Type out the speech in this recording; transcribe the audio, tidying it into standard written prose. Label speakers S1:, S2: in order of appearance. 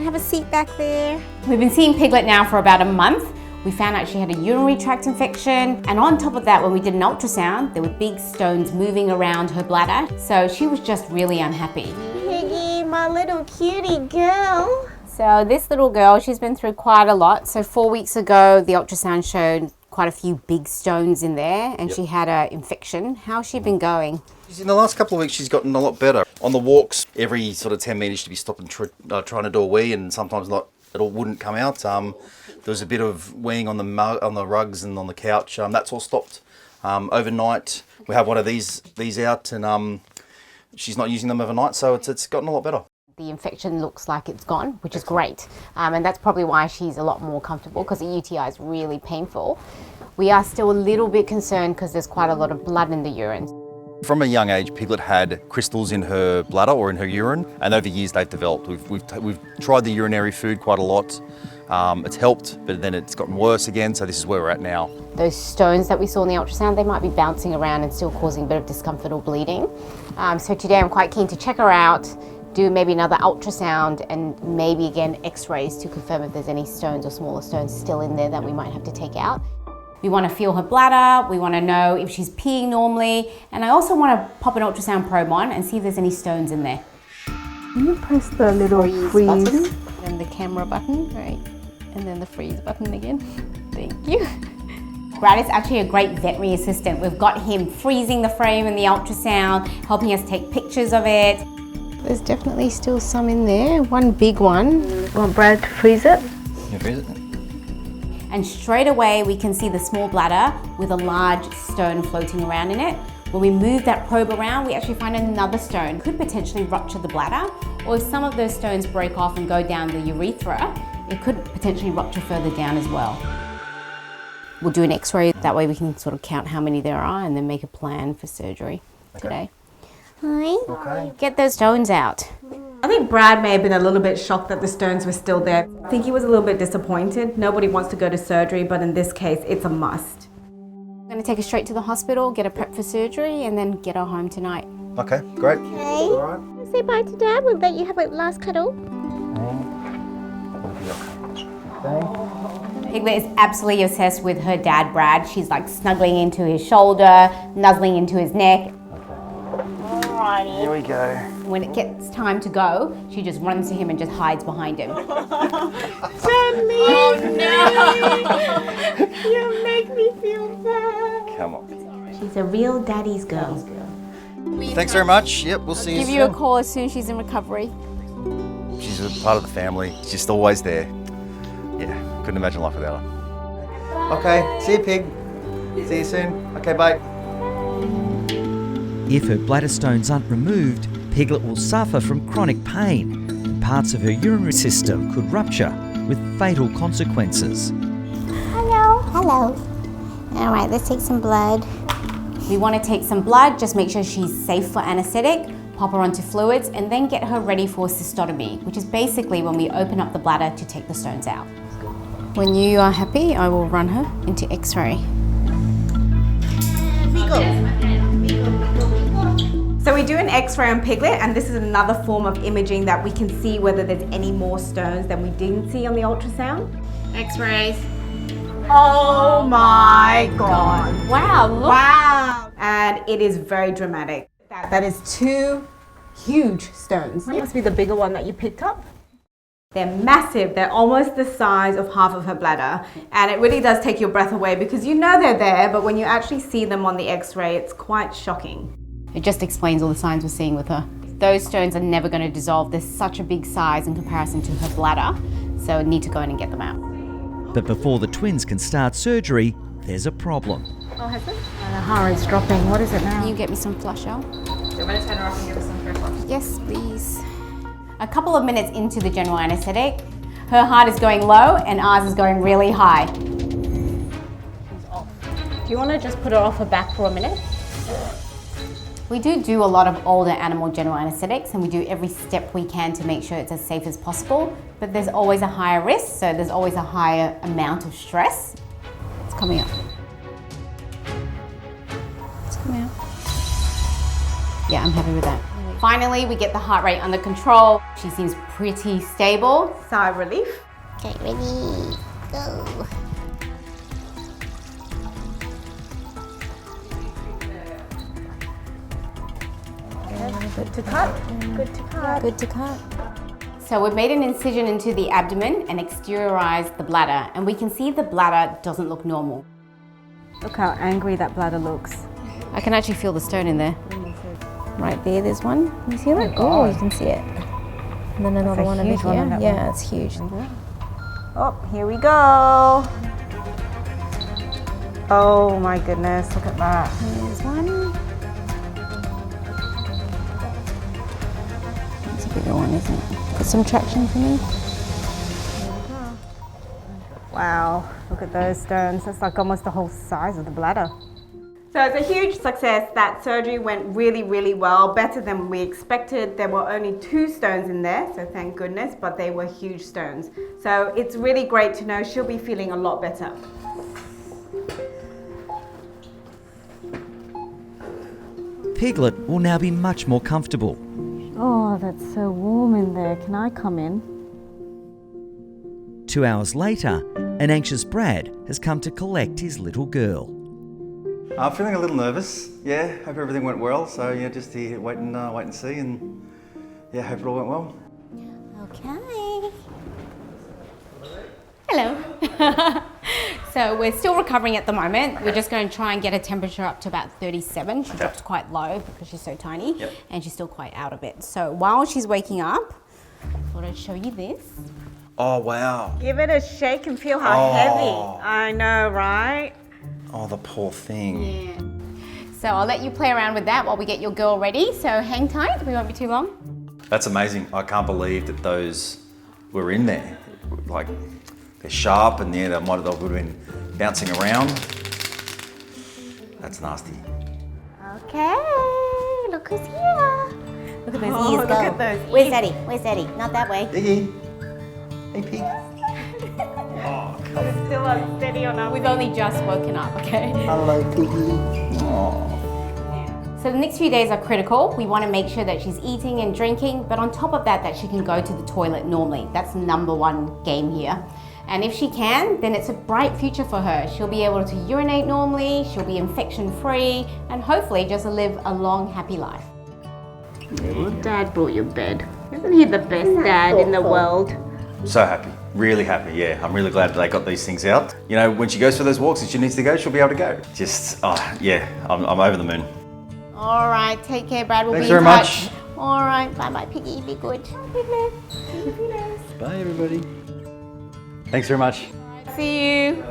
S1: have a seat back there.
S2: We've been seeing Piglet now for about a month. We found out she had a urinary tract infection, and on top of that, when we did an ultrasound, there were big stones moving around her bladder, so she was just really unhappy.
S1: Piggy, my little cutie girl.
S2: So this little girl, she's been through quite a lot. So 4 weeks ago, the ultrasound showed quite a few big stones in there, and she had an infection. How's she been going?
S3: In the last couple of weeks, she's gotten a lot better. On the walks, every sort of 10 metres she'd be stopping trying to do a wee, and sometimes not. It all wouldn't come out. There was a bit of weeing on the rugs and on the couch. That's all stopped. Overnight, we have one of these out, and she's not using them overnight, so it's gotten a lot better.
S2: The infection looks like it's gone, which is great. And that's probably why she's a lot more comfortable, because the UTI is really painful. We are still a little bit concerned because there's quite a lot of blood in the urine.
S3: From a young age, Piglet had crystals in her bladder or in her urine, and over years they've developed. We've tried the urinary food quite a lot. It's helped, but then it's gotten worse again, so this is where we're at now.
S2: Those stones that we saw in the ultrasound, they might be bouncing around and still causing a bit of discomfort or bleeding. So today I'm quite keen to check her out, do maybe another ultrasound, and maybe again x-rays to confirm if there's any stones or smaller stones still in there that we might have to take out. We want to feel her bladder, we want to know if she's peeing normally, and I also want to pop an ultrasound probe on and see if there's any stones in there.
S1: Can you press the little freeze
S2: button, and the camera button, right, and then the freeze button again. Thank you. Brad is actually a great veterinary assistant. We've got him freezing the frame in the ultrasound, helping us take pictures of it. There's definitely still some in there, one big one.
S1: Want Brad to freeze it?
S3: Yeah, freeze it.
S2: And straight away we can see the small bladder with a large stone floating around in it. When we move that probe around, we actually find another stone. Could potentially rupture the bladder, or if some of those stones break off and go down the urethra, it could potentially rupture further down as well. We'll do an x-ray, that way we can sort of count how many there are and then make a plan for surgery today.
S1: Hi.
S3: Okay.
S2: Get those stones out.
S4: I think Brad may have been a little bit shocked that the stones were still there. I think he was a little bit disappointed. Nobody wants to go to surgery, but in this case, it's a must.
S2: I'm going to take her straight to the hospital, get her prepped for surgery, and then get her home tonight.
S3: Okay, great.
S1: Okay.
S3: All right.
S1: Say bye to Dad. We'll let you have a last cuddle.
S2: Piglet is absolutely obsessed with her dad, Brad. She's like snuggling into his shoulder, nuzzling into his neck.
S1: Alrighty.
S3: Here we go.
S2: When it gets time to go, she just runs to him and just hides behind him.
S1: Daddy! Oh no! You make me feel bad.
S3: Come on.
S4: She's a real daddy's girl.
S3: Thanks very much. Yep, we'll see you
S2: Give
S3: soon.
S2: you a call as soon as she's in recovery.
S3: She's a part of the family. She's just always there. Yeah, couldn't imagine life without her. Okay, see you, Pig. See you soon. Okay, bye.
S5: If her bladder stones aren't removed, Piglet will suffer from chronic pain. Parts of her urinary system could rupture with fatal consequences.
S1: Hello. Hello. All right, let's take some blood.
S2: We want to take some blood, just make sure she's safe for anesthetic, pop her onto fluids, and then get her ready for cystotomy, which is basically when we open up the bladder to take the stones out. When you are happy, I will run her into x-ray.
S4: So we do an x-ray on Piglet, and this is another form of imaging that we can see whether there's any more stones than we didn't see on the ultrasound.
S2: X-rays.
S4: Oh my God.
S2: Wow, look.
S4: Wow. And it is very dramatic. That is 2 huge stones. That must be the bigger one that you picked up. They're massive. They're almost the size of half of her bladder. And it really does take your breath away because you know they're there, but when you actually see them on the x-ray, it's quite shocking.
S2: It just explains all the signs we're seeing with her. Those stones are never going to dissolve. They're such a big size in comparison to her bladder, so I need to go in and get them out.
S5: But before the twins can start surgery, there's a problem.
S4: Oh, has it? The heart is dropping. What is it now?
S2: Can you get me some flush out?
S6: Do you want me to turn her off and give her some fair flush?
S2: Yes, please. A couple of minutes into the general anesthetic, her heart is going low and ours is going really high.
S4: Do you want to just put her off her back for a minute?
S2: We do a lot of older animal general anesthetics, and we do every step we can to make sure it's as safe as possible, but there's always a higher risk, so there's always a higher amount of stress. It's coming up. It's coming out. Yeah, I'm happy with that. There we Finally, we get the heart rate under control. She seems pretty stable.
S4: Sigh of relief.
S1: Okay, ready, go.
S4: Good to cut. Good to cut.
S2: Good to cut. So we've made an incision into the abdomen and exteriorized the bladder, and we can see the bladder doesn't look normal.
S4: Look how angry that bladder looks.
S2: I can actually feel the stone in there. Right there, there's one. Can you see that? Oh, you can see it. And then another one over here. Yeah, it's huge.
S4: Oh, here we go. Oh my goodness, look at that.
S2: There's one. It's a bigger one, isn't it? Put some traction for me.
S4: Wow, look at those stones. That's like almost the whole size of the bladder. So it's a huge success. That surgery went really, really well, better than we expected. There were only 2 stones in there, so thank goodness, but they were huge stones. So it's really great to know she'll be feeling a lot better.
S5: Piglet will now be much more comfortable.
S4: Oh, that's so warm in there. Can I come in?
S5: 2 hours later, an anxious Brad has come to collect his little girl.
S3: I'm feeling a little nervous. Yeah, hope everything went well. So yeah, just here wait and see, and yeah, hope it all went well.
S1: Okay.
S2: Hello. So we're still recovering at the moment. We're just going to try and get her temperature up to about 37. She drops quite low because she's so tiny, and she's still quite out of it. So while she's waking up, I thought I'd show you this.
S3: Oh wow.
S4: Give it a shake and feel how heavy. I know, right?
S3: Oh, the poor thing.
S2: Yeah. So I'll let you play around with that while we get your girl ready. So hang tight, we won't be too long.
S3: That's amazing. I can't believe that those were in there. Like, they're sharp, and yeah, they would have been bouncing around. That's nasty.
S1: Okay, look who's here.
S2: Look at those
S4: Oh,
S2: ears
S4: look
S2: go.
S4: at those
S1: Where's Daddy? Where's Daddy? Not that way.
S3: Piggy. Hey, pig.
S4: Still unsteady on our
S2: We've only just woken up, okay?
S3: Hello, piggy. Oh.
S2: So the next few days are critical. We want to make sure that she's eating and drinking, but on top of that, that she can go to the toilet normally. That's #1 game here. And if she can, then it's a bright future for her. She'll be able to urinate normally, she'll be infection-free, and hopefully just live a long, happy life.
S4: Well, Dad brought your bed. Isn't he the best dad in the world?
S3: So happy. Really happy, yeah. I'm really glad that they got these things out. You know, when she goes for those walks and she needs to go, she'll be able to go. Just, oh, yeah, I'm over the moon.
S2: All right, take care, Brad. We'll
S3: Thanks
S2: be in
S3: very
S2: touch.
S3: much.
S2: All right, bye-bye, Piggy. Be good.
S3: Bye, everybody. Thanks very much.
S2: See you.